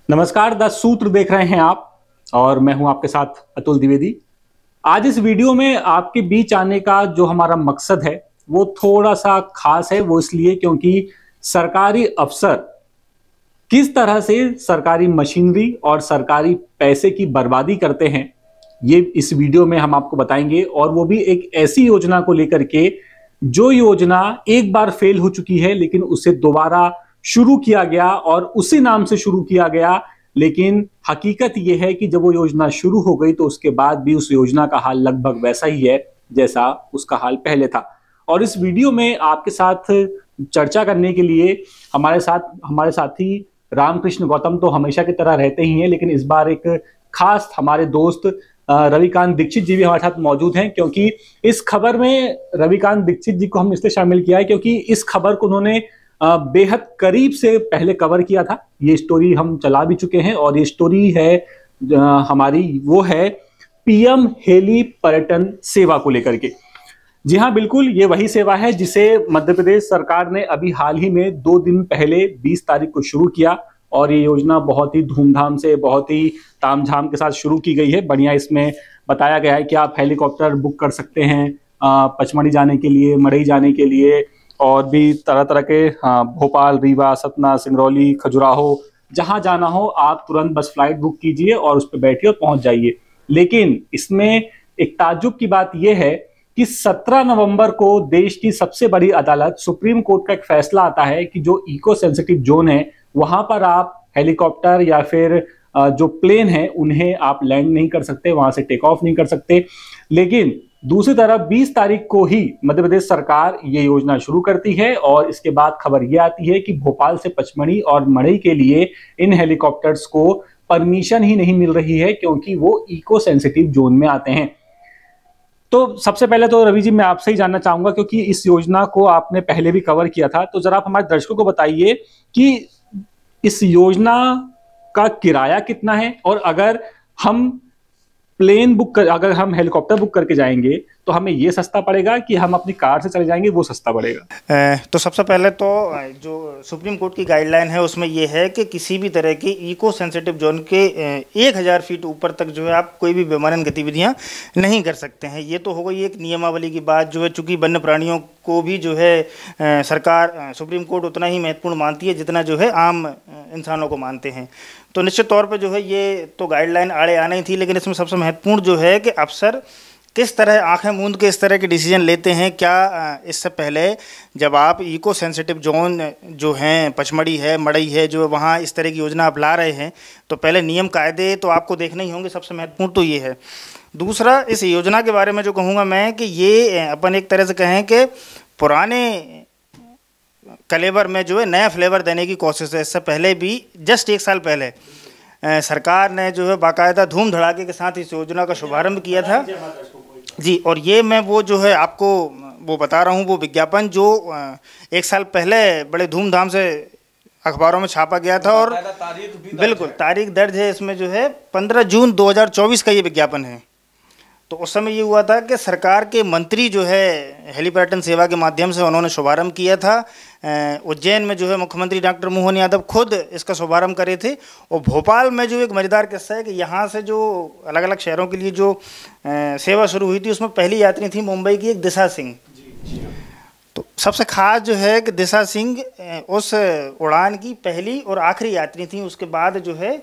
नमस्कार, द सूत्र देख रहे हैं आप और मैं हूं आपके साथ अतुल द्विवेदी। आज इस वीडियो में आपके बीच आने का जो हमारा मकसद है वो थोड़ा सा खास है। वो इसलिए क्योंकि सरकारी अफसर किस तरह से सरकारी मशीनरी और सरकारी पैसे की बर्बादी करते हैं, ये इस वीडियो में हम आपको बताएंगे। और वो भी एक ऐसी योजना को लेकर के जो योजना एक बार फेल हो चुकी है, लेकिन उसे दोबारा शुरू किया गया और उसी नाम से शुरू किया गया। लेकिन हकीकत यह है कि जब वो योजना शुरू हो गई तो उसके बाद भी उस योजना का हाल लगभग वैसा ही है जैसा उसका हाल पहले था। और इस वीडियो में आपके साथ चर्चा करने के लिए हमारे साथी रामकृष्ण गौतम तो हमेशा की तरह रहते ही हैं, लेकिन इस बार एक खास हमारे दोस्त रविकांत दीक्षित जी भी हमारे साथ मौजूद हैं। क्योंकि इस खबर में रविकांत दीक्षित जी को हम इसलिए शामिल किया है क्योंकि इस खबर को उन्होंने बेहद करीब से पहले कवर किया था। ये स्टोरी हम चला भी चुके हैं और ये स्टोरी है हमारी वो है पीएम हेली पर्यटन सेवा को लेकर के। जी हाँ, बिल्कुल ये वही सेवा है जिसे मध्य प्रदेश सरकार ने अभी हाल ही में 2 दिन पहले 20 तारीख को शुरू किया। और ये योजना बहुत ही धूमधाम से, बहुत ही तामझाम के साथ शुरू की गई है। बढ़िया इसमें बताया गया है कि आप हेलीकॉप्टर बुक कर सकते हैं पचमढ़ी जाने के लिए, मढ़ई जाने के लिए, और भी तरह तरह के भोपाल, रीवा, सतना, सिंगरौली, खजुराहो, जहां जाना हो आप तुरंत बस फ्लाइट बुक कीजिए और उस पर बैठिए और पहुंच जाइए। लेकिन इसमें एक ताज्जुब की बात यह है कि 17 नवंबर को देश की सबसे बड़ी अदालत सुप्रीम कोर्ट का एक फैसला आता है कि जो इको सेंसिटिव जोन है वहां पर आप हेलीकॉप्टर या फिर जो प्लेन है उन्हें आप लैंड नहीं कर सकते, वहां से टेक ऑफ नहीं कर सकते। लेकिन दूसरी तरफ 20 तारीख को ही मध्य प्रदेश सरकार ये योजना शुरू करती है और इसके बाद खबर ये आती है कि भोपाल से पचमढ़ी और मढ़ई के लिए इन हेलीकॉप्टर्स को परमिशन ही नहीं मिल रही है क्योंकि वो इको सेंसिटिव जोन में आते हैं। तो सबसे पहले तो रवि जी मैं आपसे ही जानना चाहूंगा, क्योंकि इस योजना को आपने पहले भी कवर किया था, तो जरा आप हमारे दर्शकों को बताइए कि इस योजना का किराया कितना है और अगर हम हेलीकॉप्टर बुक करके जाएंगे तो हमें ये सस्ता पड़ेगा कि हम अपनी कार से चले जाएंगे वो सस्ता पड़ेगा। तो सबसे पहले तो जो सुप्रीम कोर्ट की गाइडलाइन है उसमें ये है कि किसी भी तरह की इको सेंसिटिव जोन के 1000 फीट ऊपर तक जो है आप कोई भी विमानन गतिविधियां नहीं कर सकते हैं। ये तो हो गई एक नियमावली की बात जो है, चूंकि वन्य प्राणियों को भी जो है सरकार सुप्रीम कोर्ट उतना ही महत्वपूर्ण मानती है जितना जो है आम इंसानों को मानते हैं। तो निश्चित तौर पर जो है ये तो गाइडलाइन आड़े आना ही थी, लेकिन इसमें सबसे महत्वपूर्ण जो है कि अफसर किस तरह आंखें मूंद के इस तरह के डिसीजन लेते हैं। क्या इससे पहले जब आप इको सेंसिटिव जोन जो हैं, पचमढ़ी है, मढ़ई है, जो वहाँ इस तरह की योजना आप ला रहे हैं, तो पहले नियम कायदे तो आपको देखने ही होंगे। सबसे महत्वपूर्ण तो ये है। दूसरा, इस योजना के बारे में जो कहूँगा मैं कि ये अपन एक तरह से कहें कि पुराने कलेवर में जो है नया फ्लेवर देने की कोशिश है। इससे पहले भी जस्ट 1 साल पहले सरकार ने जो है बाकायदा धूम धड़ाके के साथ इस योजना का शुभारंभ किया था जी। और ये मैं वो जो है आपको वो बता रहा हूँ, वो विज्ञापन जो 1 साल पहले बड़े धूमधाम से अखबारों में छापा गया था और बिल्कुल तारीख दर्ज है इसमें जो है 15 जून 2024 का ये विज्ञापन है। तो उस समय ये हुआ था कि सरकार के मंत्री जो है हेली पर्यटन सेवा के माध्यम से उन्होंने शुभारंभ किया था। उज्जैन में जो है मुख्यमंत्री डॉक्टर मोहन यादव खुद इसका शुभारंभ करे थे। और भोपाल में जो एक मज़ेदार किस्सा है कि यहाँ से जो अलग अलग शहरों के लिए जो सेवा शुरू हुई थी उसमें पहली यात्री थी मुंबई की एक दिशा सिंह। तो सबसे खास जो है कि दिशा सिंह उस उड़ान की पहली और आखिरी यात्री थी। उसके बाद जो है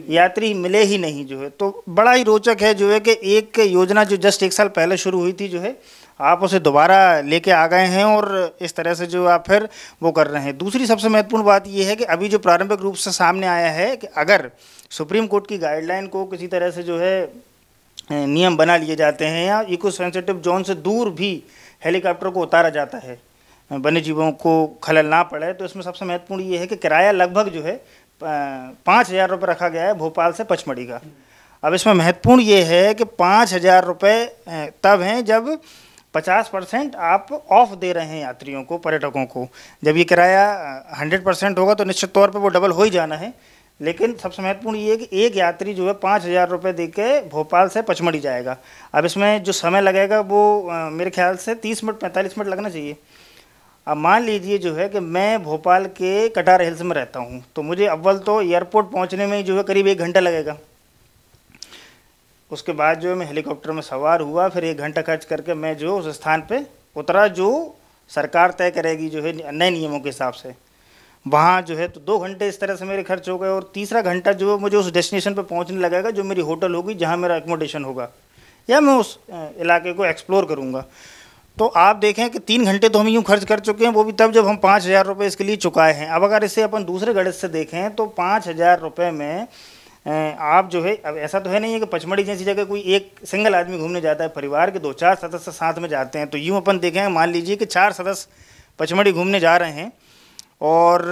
यात्री मिले ही नहीं जो है। तो बड़ा ही रोचक है जो है कि एक योजना जो जस्ट 1 साल पहले शुरू हुई थी जो है आप उसे दोबारा लेके आ गए हैं और इस तरह से जो आप फिर वो कर रहे हैं। दूसरी सबसे महत्वपूर्ण बात ये है कि अभी जो प्रारंभिक रूप से सामने आया है कि अगर सुप्रीम कोर्ट की गाइडलाइन को किसी तरह से जो है नियम बना लिए जाते हैं या इको सेंसिटिव जोन से दूर भी हेलीकॉप्टर को उतारा जाता है, वन्य जीवों को खलल ना पड़े, तो इसमें सबसे महत्वपूर्ण ये है कि किराया लगभग जो है 5,000 रुपये रखा गया है भोपाल से पचमढ़ी का। अब इसमें महत्वपूर्ण ये है कि 5,000 रुपये तब हैं जब 50% आप ऑफ दे रहे हैं यात्रियों को, पर्यटकों को। जब ये किराया 100% होगा तो निश्चित तौर पे वो डबल हो ही जाना है। लेकिन सबसे महत्वपूर्ण ये है कि एक यात्री जो है 5,000 रुपये दे के भोपाल से पचमढ़ी जाएगा। अब इसमें जो समय लगेगा वो मेरे ख्याल से 30 मिनट 45 मिनट लगना चाहिए। अब मान लीजिए जो है कि मैं भोपाल के कटार हिल्स में रहता हूँ, तो मुझे अव्वल तो एयरपोर्ट पहुँचने में जो है करीब 1 घंटा लगेगा। उसके बाद जो है मैं हेलीकॉप्टर में सवार हुआ, फिर 1 घंटा खर्च करके मैं जो उस स्थान पे उतरा जो सरकार तय करेगी जो है नए नियमों के हिसाब से। वहाँ जो है तो 2 घंटे इस तरह से मेरे खर्च हो गए, और तीसरा घंटा जो मुझे उस डेस्टिनेशन पे पहुँचने लगेगा जो मेरी होटल होगी, जहाँ मेरा एकोमोडेशन होगा, या मैं उस इलाके को एक्सप्लोर करूँगा। तो आप देखें कि 3 घंटे तो हम यूँ खर्च कर चुके हैं, वो भी तब जब हम 5,000 रुपये इसके लिए चुकाए हैं। अब अगर इसे अपन दूसरे गणित से देखें तो 5,000 रुपये में आप जो है, अब ऐसा तो है नहीं है कि पचमढ़ी जैसी जगह कोई एक सिंगल आदमी घूमने जाता है, परिवार के 2-4 सदस्य साथ में जाते हैं। तो यूँ अपन देखें, मान लीजिए कि 4 सदस्य पचमढ़ी घूमने जा रहे हैं और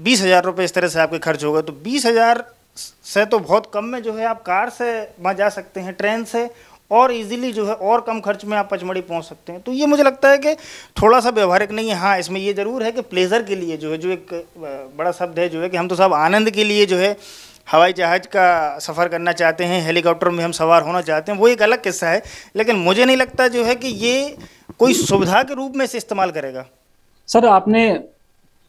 20,000 रुपये इस तरह से आपके खर्च हो गए। तो 20,000 से तो बहुत कम में जो है आप कार से वहाँ जा सकते हैं, ट्रेन से, और इजीली जो है और कम खर्च में आप पचमढ़ी पहुंच सकते हैं। तो ये मुझे लगता है कि थोड़ा सा व्यवहारिक नहीं है। हाँ, इसमें ये ज़रूर है कि प्लेजर के लिए जो है, जो एक बड़ा शब्द है जो है कि हम तो सब आनंद के लिए जो है हवाई जहाज़ का सफ़र करना चाहते हैं, हेलीकॉप्टर में हम सवार होना चाहते हैं, वो एक अलग किस्सा है। लेकिन मुझे नहीं लगता जो है कि ये कोई सुविधा के रूप में इसे इस्तेमाल करेगा। सर, आपने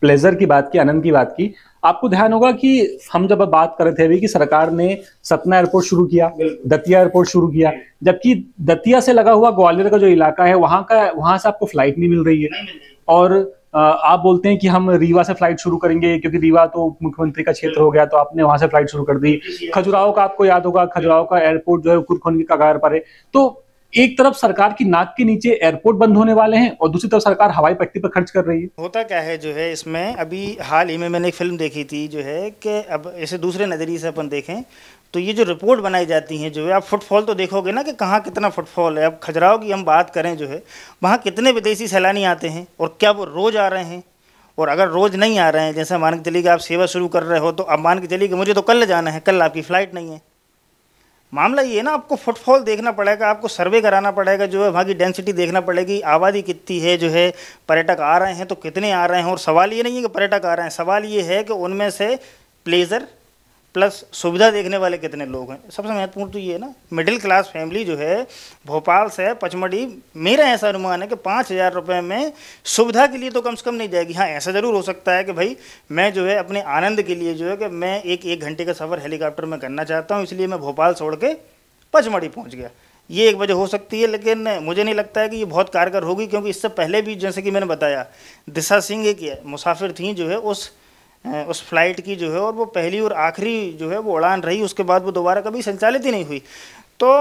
प्लेजर की बात की, आनंद की बात की। आपको ध्यान होगा कि हम जब बात कर रहे थे अभी कि सरकार ने सतना एयरपोर्ट शुरू किया, दतिया एयरपोर्ट शुरू किया, जबकि दतिया से लगा हुआ ग्वालियर का जो इलाका है वहां से आपको फ्लाइट नहीं मिल रही है। और आप बोलते हैं कि हम रीवा से फ्लाइट शुरू करेंगे क्योंकि रीवा तो मुख्यमंत्री का क्षेत्र हो गया, तो आपने वहां से फ्लाइट शुरू कर दी। खजुराहो का आपको याद होगा, खजुराहो का एयरपोर्ट जो है कुरखोन की कगार पर है। तो एक तरफ सरकार की नाक के नीचे एयरपोर्ट बंद होने वाले हैं और दूसरी तरफ सरकार हवाई पट्टी पर खर्च कर रही है। होता क्या है जो है इसमें, अभी हाल ही में मैंने एक फिल्म देखी थी जो है कि अब इसे दूसरे नज़रिए से अपन देखें तो ये जो रिपोर्ट बनाई जाती हैं जो है, आप फुटफॉल तो देखोगे ना कि कहाँ कितना फुटफॉल है। अब खजुराहो की हम बात करें जो है, वहाँ कितने विदेशी सैलानी आते हैं और क्या वो रोज़ आ रहे हैं। और अगर रोज़ नहीं आ रहे हैं, जैसे मान के चलिए कि आप सेवा शुरू कर रहे हो, तो अब मान के चलिए कि मुझे तो कल जाना है, कल आपकी फ़्लाइट नहीं है। मामला ये है ना, आपको फुटफॉल देखना पड़ेगा, आपको सर्वे कराना पड़ेगा, जो है वहाँ की डेंसिटी देखना पड़ेगी, आबादी कितनी है, जो है पर्यटक आ रहे हैं तो कितने आ रहे हैं। और सवाल ये नहीं है कि पर्यटक आ रहे हैं, सवाल ये है कि उनमें से प्लेजर प्लस सुविधा देखने वाले कितने लोग हैं। सबसे महत्वपूर्ण तो ये है ना, मिडिल क्लास फैमिली जो है भोपाल से पचमढ़ी, मेरा ऐसा अनुमान है कि 5,000 रुपये में सुविधा के लिए तो कम से कम नहीं जाएगी। हाँ, ऐसा ज़रूर हो सकता है कि भाई मैं जो है अपने आनंद के लिए जो है कि मैं एक घंटे का सफ़र हेलीकॉप्टर में करना चाहता हूँ, इसलिए मैं भोपाल छोड़ के पचमढ़ी पहुँच गया, ये एक वजह हो सकती है। लेकिन मुझे नहीं लगता है कि ये बहुत कारगर होगी, क्योंकि इससे पहले भी जैसे कि मैंने बताया, दिशा सिंह एक मुसाफिर थी जो है उस फ्लाइट की जो है, और वो पहली और आखिरी जो है वो उड़ान रही, उसके बाद वो दोबारा कभी संचालित ही नहीं हुई। तो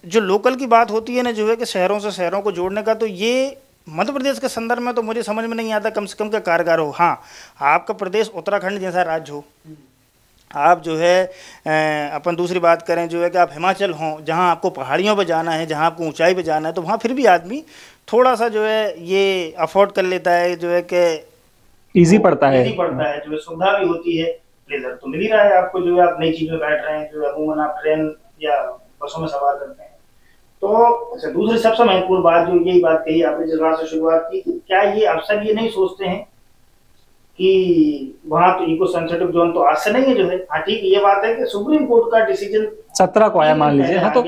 जो लोकल की बात होती है ना जो है कि शहरों से शहरों को जोड़ने का, तो ये मध्य प्रदेश के संदर्भ में तो मुझे समझ में नहीं आता कम से कम का कारगर हो। हाँ, आपका प्रदेश उत्तराखंड जैसा राज्य हो, आप जो है अपन दूसरी बात करें जो है कि आप हिमाचल हों, जहाँ आपको पहाड़ियों पे जाना है, जहाँ आपको ऊंचाई पे जाना है, तो वहाँ फिर भी आदमी थोड़ा सा जो है ये अफोर्ड कर लेता है, जो है कि इजी पड़ता है, जो है सुविधा भी होती है। प्लेजर तो मिल ही रहा है आपको, जो है आप नई चीज़ में बैठ रहे हैं, जो अमूमन आप ट्रेन या बसों में सवार करते हैं। तो अच्छा, दूसरी सबसे महत्वपूर्ण बात जो यही बात कही आपने जिस बात से शुरुआत की, क्या ये अफसर ये नहीं सोचते हैं कि वहाँ तो इको सेंसिटिव जोन तो आज से नहीं है जो है। हाँ ठीक है, ये बात है कि सुप्रीम कोर्ट का डिसीजन 17 को आया मान लीजिए। हाँ, तो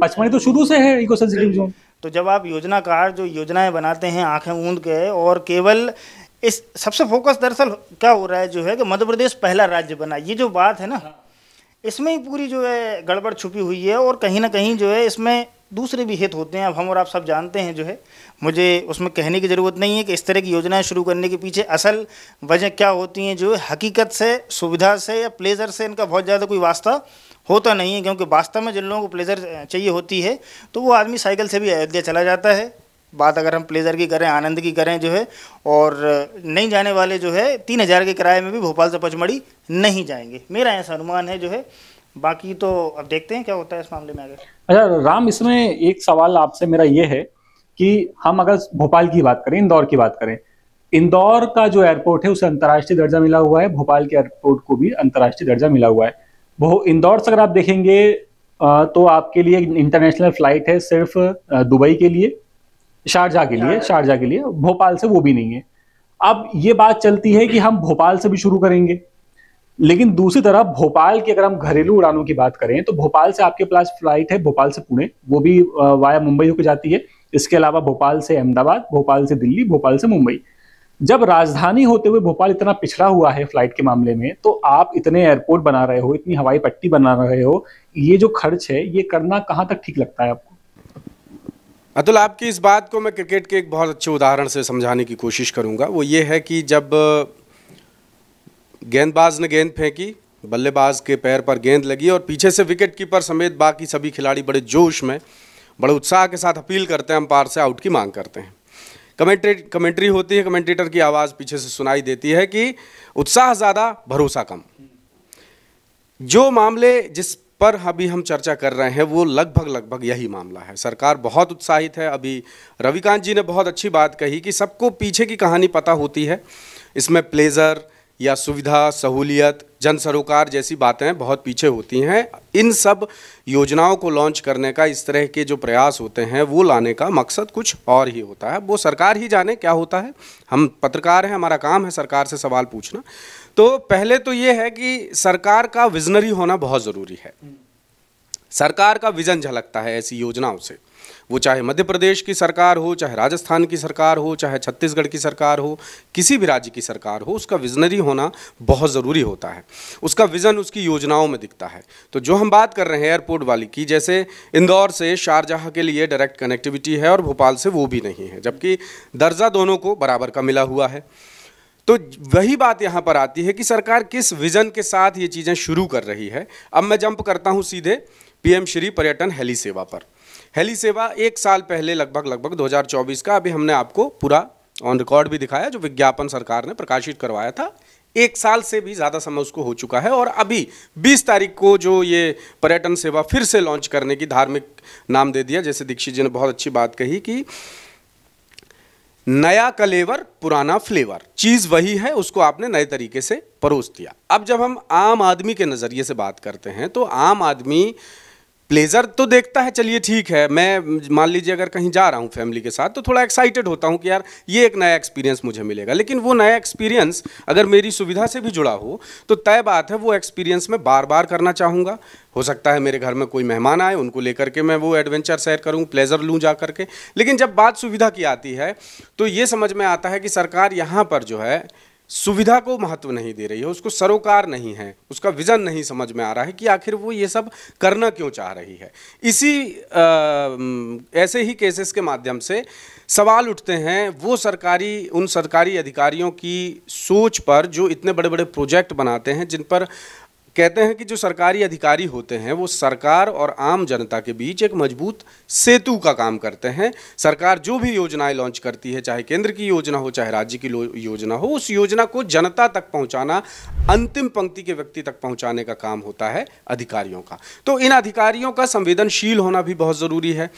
पचमढ़ी तो शुरू से है इको सेंसिटिव जोन। तो जब आप योजनाकार जो योजनाएं बनाते हैं आंखें मूंद के, और केवल इस सबसे फोकस दरअसल क्या हो रहा है जो है कि मध्य प्रदेश पहला राज्य बना, ये जो बात है ना, इसमें ही पूरी जो है गड़बड़ छुपी हुई है। और कहीं ना कहीं जो है इसमें दूसरे भी हित होते हैं। अब हम और आप सब जानते हैं जो है, मुझे उसमें कहने की ज़रूरत नहीं है कि इस तरह की योजनाएं शुरू करने के पीछे असल वजह क्या होती हैं, जो है हकीकत से, सुविधा से या प्लेजर से इनका बहुत ज़्यादा कोई वास्ता होता नहीं है। क्योंकि वास्तव में जिन लोगों को प्लेजर चाहिए होती है तो वो आदमी साइकिल से भी अयोध्या चला जाता है। बात अगर हम प्लेजर की करें, आनंद की करें जो है, और नहीं जाने वाले जो है 3,000 के किराए में भी भोपाल से पचमढ़ी नहीं जाएंगे, मेरा ऐसा अनुमान है जो है। बाकी तो अब देखते हैं क्या होता है इस मामले में आगे। अच्छा राम, इसमें एक सवाल आपसे मेरा ये है कि हम अगर भोपाल की बात करें, इंदौर की बात करें, इंदौर का जो एयरपोर्ट है उसे अंतर्राष्ट्रीय दर्जा मिला हुआ है, भोपाल के एयरपोर्ट को भी अंतर्राष्ट्रीय दर्जा मिला हुआ है। वो इंदौर से अगर आप देखेंगे तो आपके लिए इंटरनेशनल फ्लाइट है सिर्फ दुबई के लिए, शारजाह के लिए, भोपाल से वो भी नहीं है। अब ये बात चलती है कि हम भोपाल से भी शुरू करेंगे, लेकिन दूसरी तरफ भोपाल की अगर हम घरेलू उड़ानों की बात करें तो भोपाल से आपके पास फ्लाइट है भोपाल से पुणे, वो भी वाया मुंबई होकर जाती है। इसके अलावा भोपाल से अहमदाबाद, भोपाल से दिल्ली, भोपाल से मुंबई। जब राजधानी होते हुए भोपाल इतना पिछड़ा हुआ है फ्लाइट के मामले में, तो आप इतने एयरपोर्ट बना रहे हो, इतनी हवाई पट्टी बना रहे हो, ये जो खर्च है ये करना कहाँ तक ठीक लगता है आपको? अतुल, आपकी इस बात को मैं क्रिकेट के एक बहुत अच्छे उदाहरण से समझाने की कोशिश करूंगा। वो ये है कि जब गेंदबाज ने गेंद फेंकी, बल्लेबाज के पैर पर गेंद लगी और पीछे से विकेट कीपर समेत बाकी सभी खिलाड़ी बड़े जोश में, बड़े उत्साह के साथ अपील करते हैं, अंपायर से आउट की मांग करते हैं। कमेंट्री होती है, कमेंटेटर की आवाज़ पीछे से सुनाई देती है कि उत्साह ज़्यादा, भरोसा कम। जो मामले जिस पर अभी हम चर्चा कर रहे हैं वो लगभग यही मामला है। सरकार बहुत उत्साहित है। अभी रविकांत जी ने बहुत अच्छी बात कही कि सबको पीछे की कहानी पता होती है। इसमें प्लेजर या सुविधा, सहूलियत, जन सरोकार जैसी बातें बहुत पीछे होती हैं। इन सब योजनाओं को लॉन्च करने का, इस तरह के जो प्रयास होते हैं वो लाने का मकसद कुछ और ही होता है। वो सरकार ही जाने क्या होता है। हम पत्रकार हैं, हमारा काम है सरकार से सवाल पूछना। तो पहले तो ये है कि सरकार का विजनरी होना बहुत ज़रूरी है। सरकार का विजन झलकता है ऐसी योजनाओं से। वो चाहे मध्य प्रदेश की सरकार हो, चाहे राजस्थान की सरकार हो, चाहे छत्तीसगढ़ की सरकार हो, किसी भी राज्य की सरकार हो, उसका विजनरी होना बहुत ज़रूरी होता है। उसका विज़न उसकी योजनाओं में दिखता है। तो जो हम बात कर रहे हैं एयरपोर्ट वाली की, जैसे इंदौर से शारजाह के लिए डायरेक्ट कनेक्टिविटी है और भोपाल से वो भी नहीं है, जबकि दर्जा दोनों को बराबर का मिला हुआ है। तो वही बात यहाँ पर आती है कि सरकार किस विज़न के साथ ये चीज़ें शुरू कर रही है। अब मैं जंप करता हूँ सीधे पीएम श्री पर्यटन हेली सेवा पर। हेली सेवा 1 साल पहले लगभग 2024 का, अभी हमने आपको पूरा ऑन रिकॉर्ड भी दिखाया, जो विज्ञापन सरकार ने प्रकाशित करवाया था। 1 साल से भी ज़्यादा समय उसको हो चुका है और अभी 20 तारीख को जो ये पर्यटन सेवा फिर से लॉन्च करने की धार्मिक नाम दे दिया। जैसे दीक्षित जी ने बहुत अच्छी बात कही कि नया कलेवर पुराना फ्लेवर, चीज़ वही है, उसको आपने नए तरीके से परोस दिया। अब जब हम आम आदमी के नज़रिए से बात करते हैं तो आम आदमी प्लेजर तो देखता है, चलिए ठीक है, मैं मान लीजिए अगर कहीं जा रहा हूँ फैमिली के साथ तो थोड़ा एक्साइटेड होता हूँ कि यार ये एक नया एक्सपीरियंस मुझे मिलेगा। लेकिन वो नया एक्सपीरियंस अगर मेरी सुविधा से भी जुड़ा हो तो तय बात है वो एक्सपीरियंस मैं बार बार करना चाहूँगा। हो सकता है मेरे घर में कोई मेहमान आए, उनको लेकर के मैं वो एडवेंचर शेयर करूँ, प्लेजर लूँ जा करके। लेकिन जब बात सुविधा की आती है तो ये समझ में आता है कि सरकार यहाँ पर जो है सुविधा को महत्व नहीं दे रही है, उसको सरोकार नहीं है, उसका विज़न नहीं समझ में आ रहा है कि आखिर वो ये सब करना क्यों चाह रही है। ऐसे ही केसेस के माध्यम से सवाल उठते हैं उन सरकारी अधिकारियों की सोच पर जो इतने बड़े बड़े प्रोजेक्ट बनाते हैं, जिन पर कहते हैं कि जो सरकारी अधिकारी होते हैं वो सरकार और आम जनता के बीच एक मजबूत सेतु का काम करते हैं। सरकार जो भी योजनाएं लॉन्च करती है, चाहे केंद्र की योजना हो चाहे राज्य की योजना हो, उस योजना को जनता तक पहुंचाना, अंतिम पंक्ति के व्यक्ति तक पहुंचाने का काम होता है अधिकारियों का। तो इन अधिकारियों का संवेदनशील होना भी बहुत ज़रूरी है।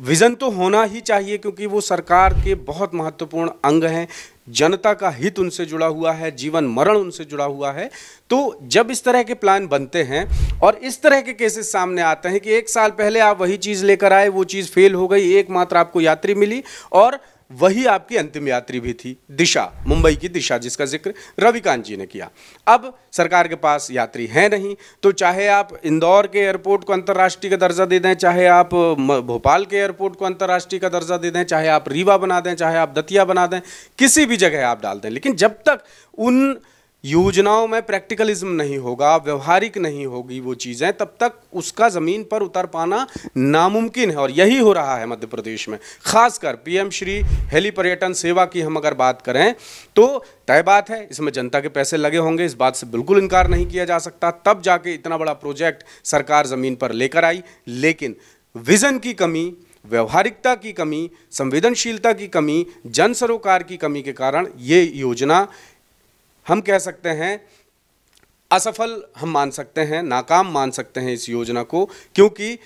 विज़न तो होना ही चाहिए क्योंकि वो सरकार के बहुत महत्वपूर्ण अंग हैं। जनता का हित उनसे जुड़ा हुआ है, जीवन मरण उनसे जुड़ा हुआ है। तो जब इस तरह के प्लान बनते हैं और इस तरह के केसेस सामने आते हैं कि 1 साल पहले आप वही चीज़ लेकर आए, वो चीज़ फेल हो गई, एकमात्र आपको यात्री मिली और वही आपकी अंतिम यात्री भी थी, दिशा, मुंबई की दिशा, जिसका जिक्र रविकांत जी ने किया। अब सरकार के पास यात्री हैं नहीं, तो चाहे आप इंदौर के एयरपोर्ट को अंतर्राष्ट्रीय का दर्जा दे दें, चाहे आप भोपाल के एयरपोर्ट को अंतर्राष्ट्रीय का दर्जा दे दें, चाहे आप रीवा बना दें, चाहे आप दतिया बना दें, किसी भी जगह आप डाल दें, लेकिन जब तक उन योजनाओं में प्रैक्टिकलिज्म नहीं होगा, व्यवहारिक नहीं होगी वो चीज़ें, तब तक उसका ज़मीन पर उतर पाना नामुमकिन है। और यही हो रहा है मध्य प्रदेश में। खासकर पीएम श्री हेली पर्यटन सेवा की हम अगर बात करें तो तय बात है इसमें जनता के पैसे लगे होंगे, इस बात से बिल्कुल इनकार नहीं किया जा सकता। तब जाके इतना बड़ा प्रोजेक्ट सरकार ज़मीन पर लेकर आई, लेकिन विज़न की कमी, व्यवहारिकता की कमी, संवेदनशीलता की कमी, जन सरोकार की कमी के कारण ये योजना हम कह सकते हैं असफल हम मान सकते हैं, नाकाम मान सकते हैं इस योजना को। क्योंकि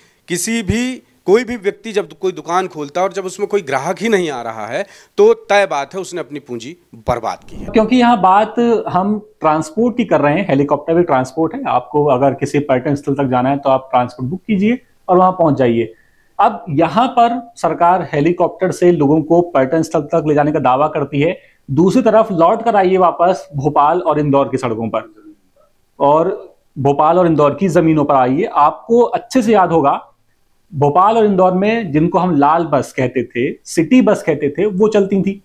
कोई भी व्यक्ति जब कोई दुकान खोलता है और जब उसमें कोई ग्राहक ही नहीं आ रहा है तो तय बात है उसने अपनी पूंजी बर्बाद की है। क्योंकि यहाँ बात हम ट्रांसपोर्ट की कर रहे हैं, हेलीकॉप्टर भी ट्रांसपोर्ट है। आपको अगर किसी पर्यटन स्थल तक जाना है तो आप ट्रांसपोर्ट बुक कीजिए और वहां पहुंच जाइए। अब यहाँ पर सरकार हेलीकॉप्टर से लोगों को पर्यटन स्थल तक ले जाने का दावा करती है, दूसरी तरफ लौट कर आइए वापस भोपाल और इंदौर की सड़कों पर और भोपाल और इंदौर की जमीनों पर आइए। आपको अच्छे से याद होगा भोपाल और इंदौर में जिनको हम लाल बस कहते थे, सिटी बस कहते थे, वो चलती थी।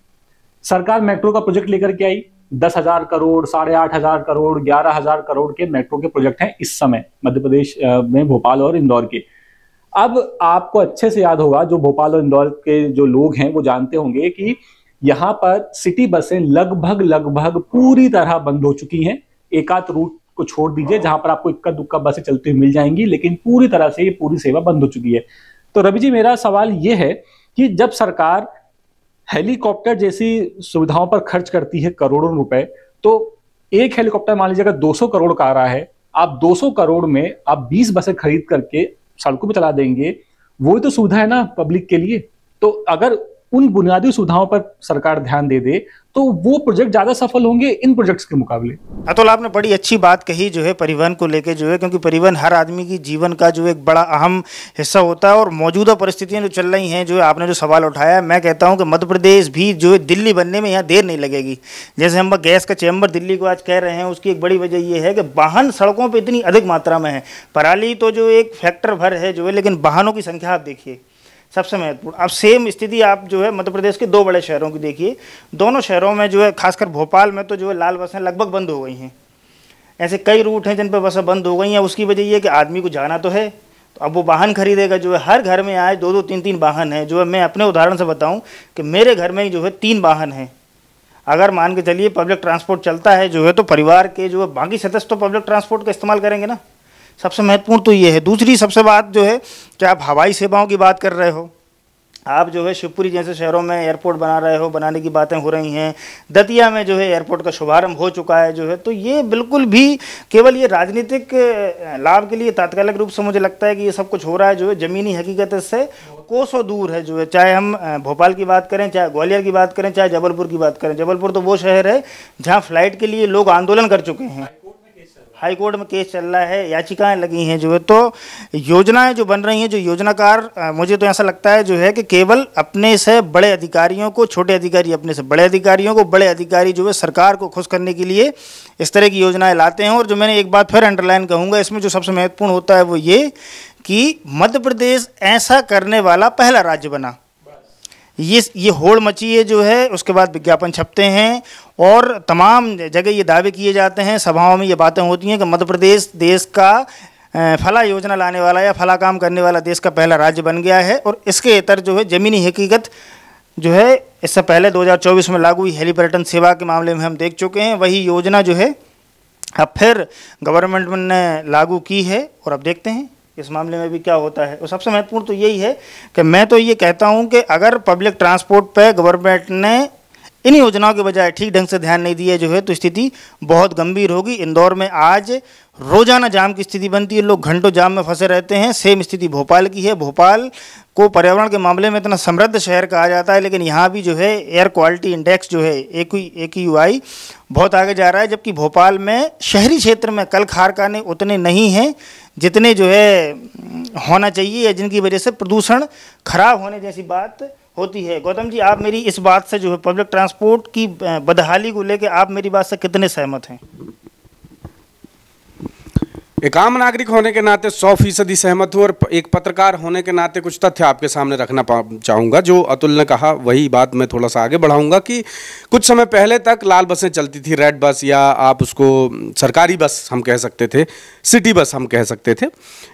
सरकार मेट्रो का प्रोजेक्ट लेकर के आई, 10,000 करोड़, 8,500 करोड़, 11,000 करोड़ के मेट्रो के प्रोजेक्ट हैं इस समय मध्य प्रदेश में, भोपाल और इंदौर के। अब आपको अच्छे से याद होगा, जो भोपाल और इंदौर के जो लोग हैं वो जानते होंगे कि यहाँ पर सिटी बसें लगभग पूरी तरह बंद हो चुकी हैं। एक आध रूट को छोड़ दीजिए जहां पर आपको इक्का दुक्का बसें चलती हुई मिल जाएंगी, लेकिन पूरी तरह से ये पूरी सेवा बंद हो चुकी है। तो रवि जी, मेरा सवाल ये है कि जब सरकार हेलीकॉप्टर जैसी सुविधाओं पर खर्च करती है करोड़ों रुपए, तो एक हेलीकॉप्टर मान लीजिए अगर 200 करोड़ का आ रहा है, आप 200 करोड़ में आप 20 बसें खरीद करके सड़कों पर चला देंगे, वो तो सुविधा है ना पब्लिक के लिए। तो अगर उन बुनियादी सुविधाओं पर सरकार ध्यान दे दे तो वो प्रोजेक्ट ज्यादा सफल होंगे इन प्रोजेक्ट्स के मुकाबले। अतुल, आपने बड़ी अच्छी बात कही जो है परिवहन को लेके जो है, क्योंकि परिवहन हर आदमी की जीवन का जो एक बड़ा अहम हिस्सा होता है। और मौजूदा परिस्थितियां जो चल रही हैं, जो आपने जो सवाल उठाया, मैं कहता हूं कि मध्य प्रदेश भी जो है दिल्ली बनने में यहाँ देर नहीं लगेगी। जैसे हम गैस का चैम्बर दिल्ली को आज कह रहे हैं, उसकी एक बड़ी वजह यह है कि वाहन सड़कों पर इतनी अधिक मात्रा में है। पराली तो जो एक फैक्टर भर है जो है, लेकिन वाहनों की संख्या आप देखिए सबसे महत्वपूर्ण। अब सेम स्थिति आप जो है मध्य प्रदेश के दो बड़े शहरों की देखिए, दोनों शहरों में जो है खासकर भोपाल में तो जो है लाल बसें लगभग बंद हो गई हैं। ऐसे कई रूट हैं जिन पर बसें बंद हो गई हैं। उसकी वजह ये है कि आदमी को जाना तो है, तो अब वो वाहन खरीदेगा। जो है हर घर में आज 2-2, 3-3 वाहन हैं। जो है मैं अपने उदाहरण से बताऊँ कि मेरे घर में जो है 3 वाहन हैं। अगर मान के चलिए पब्लिक ट्रांसपोर्ट चलता है जो है, तो परिवार के जो है बाकी सदस्य तो पब्लिक ट्रांसपोर्ट का इस्तेमाल करेंगे ना। सबसे महत्वपूर्ण तो ये है। दूसरी सबसे बात जो है कि आप हवाई सेवाओं की बात कर रहे हो, आप जो है शिवपुरी जैसे शहरों में एयरपोर्ट बना रहे हो, बनाने की बातें हो रही हैं। दतिया में जो है एयरपोर्ट का शुभारंभ हो चुका है जो है। तो ये बिल्कुल भी केवल ये राजनीतिक लाभ के लिए तात्कालिक रूप से मुझे लगता है कि ये सब कुछ हो रहा है जो है ज़मीनी हकीकत से कोसों दूर है जो है। चाहे हम भोपाल की बात करें, चाहे ग्वालियर की बात करें, चाहे जबलपुर की बात करें। जबलपुर तो वो शहर है जहाँ फ्लाइट के लिए लोग आंदोलन कर चुके हैं, हाई कोर्ट में केस चल रहा है, याचिकाएं लगी हैं जो है। तो योजनाएं जो बन रही हैं, जो योजनाकार, मुझे तो ऐसा लगता है जो है कि केवल अपने से बड़े अधिकारियों को, छोटे अधिकारी अपने से बड़े अधिकारियों को, बड़े अधिकारी जो है सरकार को खुश करने के लिए इस तरह की योजनाएं लाते हैं। और जो मैंने एक बात फिर अंडरलाइन कहूँगा, इसमें जो सबसे महत्वपूर्ण होता है वो ये कि मध्य प्रदेश ऐसा करने वाला पहला राज्य बना। ये होड़ मची है जो है। उसके बाद विज्ञापन छपते हैं और तमाम जगह ये दावे किए जाते हैं, सभाओं में ये बातें होती हैं कि मध्य प्रदेश देश का फला योजना लाने वाला या फला काम करने वाला देश का पहला राज्य बन गया है। और इसके इतर जो है ज़मीनी हकीकत जो है इससे पहले 2024 में लागू हुई हेली पर्यटन सेवा के मामले में हम देख चुके हैं। वही योजना जो है अब फिर गवर्नमेंट ने लागू की है और अब देखते हैं इस मामले में भी क्या होता है। और सबसे महत्वपूर्ण तो यही है कि मैं तो ये कहता हूँ कि अगर पब्लिक ट्रांसपोर्ट पे गवर्नमेंट ने इन योजनाओं के बजाय ठीक ढंग से ध्यान नहीं दिया जो है, तो स्थिति बहुत गंभीर होगी। इंदौर में आज रोजाना जाम की स्थिति बनती है, लोग घंटों जाम में फंसे रहते हैं। सेम स्थिति भोपाल की है। भोपाल को पर्यावरण के मामले में इतना समृद्ध शहर कहा जाता है, लेकिन यहाँ भी जो है एयर क्वालिटी इंडेक्स जो है AQI बहुत आगे जा रहा है। जबकि भोपाल में शहरी क्षेत्र में कल कारखाने उतने नहीं हैं जितने जो है होना चाहिए, या जिनकी वजह से प्रदूषण खराब होने जैसी बात होती है। गौतम जी, आप मेरी इस बात से जो है पब्लिक ट्रांसपोर्ट की बदहाली को लेकर आप मेरी बात से कितने सहमत हैं? एक आम नागरिक होने के नाते 100% सहमत हूँ, और एक पत्रकार होने के नाते कुछ तथ्य आपके सामने रखना चाहूँगा। जो अतुल ने कहा वही बात मैं थोड़ा सा आगे बढ़ाऊँगा कि कुछ समय पहले तक लाल बसें चलती थी, रेड बस, या आप उसको सरकारी बस हम कह सकते थे, सिटी बस हम कह सकते थे।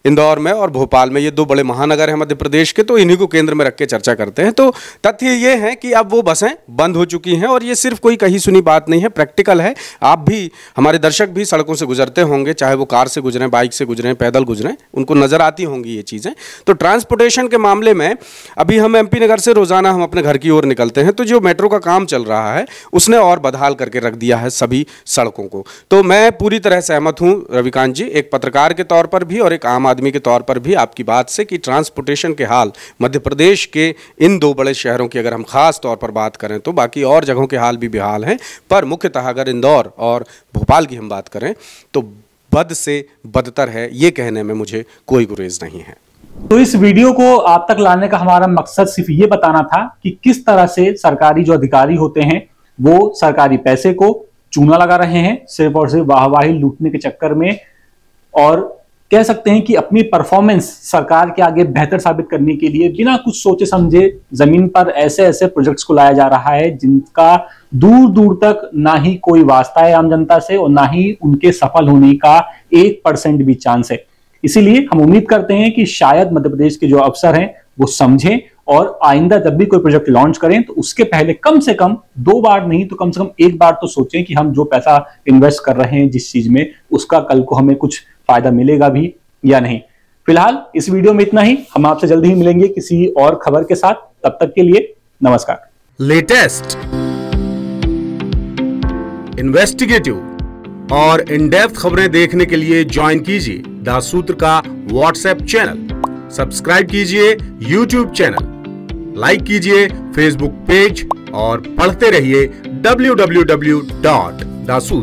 इंदौर में और भोपाल में, ये 2 बड़े महानगर हैं मध्य प्रदेश के, तो इन्हीं को केंद्र में रख के चर्चा करते हैं। तो तथ्य ये है कि अब वो बसें बंद हो चुकी हैं, और ये सिर्फ कोई कही सुनी बात नहीं है, प्रैक्टिकल है। आप भी, हमारे दर्शक भी सड़कों से गुजरते होंगे, चाहे वो कार से गुजरें, बाइक से गुजरें, पैदल गुजरें, उनको नजर आती होंगी ये चीज़ें। तो ट्रांसपोर्टेशन के मामले में अभी हम MP नगर से रोजाना हम अपने घर की ओर निकलते हैं, तो जो मेट्रो का काम चल रहा है उसने और बदहाल करके रख दिया है सभी सड़कों को। तो मैं पूरी तरह सहमत हूं रविकांत जी, एक पत्रकार के तौर पर भी और एक आम आदमी के तौर पर भी आपकी बात से, कि ट्रांसपोर्टेशन के हाल मध्य प्रदेश के इन 2 बड़े शहरों की अगर हम खास तौर पर बात करें तो बाकी और जगहों के हाल भी बेहाल हैं, पर मुख्यतः अगर इंदौर और भोपाल की हम बात करें तो बद से बदतर है, ये कहने में मुझे कोई गुरेज नहीं है। तो इस वीडियो को आप तक लाने का हमारा मकसद सिर्फ ये बताना था कि किस तरह से सरकारी जो अधिकारी होते हैं वो सरकारी पैसे को चूना लगा रहे हैं सिर्फ और सिर्फ वाहवाही लूटने के चक्कर में, और कह सकते हैं कि अपनी परफॉर्मेंस सरकार के आगे बेहतर साबित करने के लिए बिना कुछ सोचे समझे जमीन पर ऐसे ऐसे प्रोजेक्ट्स को लाया जा रहा है जिनका दूर दूर तक ना ही कोई वास्ता है आम जनता से और ना ही उनके सफल होने का 1% भी चांस है। इसीलिए हम उम्मीद करते हैं कि शायद मध्य प्रदेश के जो अफसर हैं वो समझें और आइंदा जब भी कोई प्रोजेक्ट लॉन्च करें तो उसके पहले कम से कम 2 बार नहीं तो कम से कम 1 बार तो सोचें कि हम जो पैसा इन्वेस्ट कर रहे हैं जिस चीज में, उसका कल को हमें कुछ फायदा मिलेगा भी या नहीं। फिलहाल इस वीडियो में इतना ही। हम आपसे जल्दी ही मिलेंगे किसी और खबर के साथ। तब तक के लिए नमस्कार। लेटेस्ट, इन्वेस्टिगेटिव और इन डेप्थ खबरें देखने के लिए ज्वाइन कीजिए द सूत्र का व्हाट्सएप चैनल, सब्सक्राइब कीजिए यूट्यूब चैनल, लाइक कीजिए फेसबुक पेज और पढ़ते रहिए www.daसूत्र।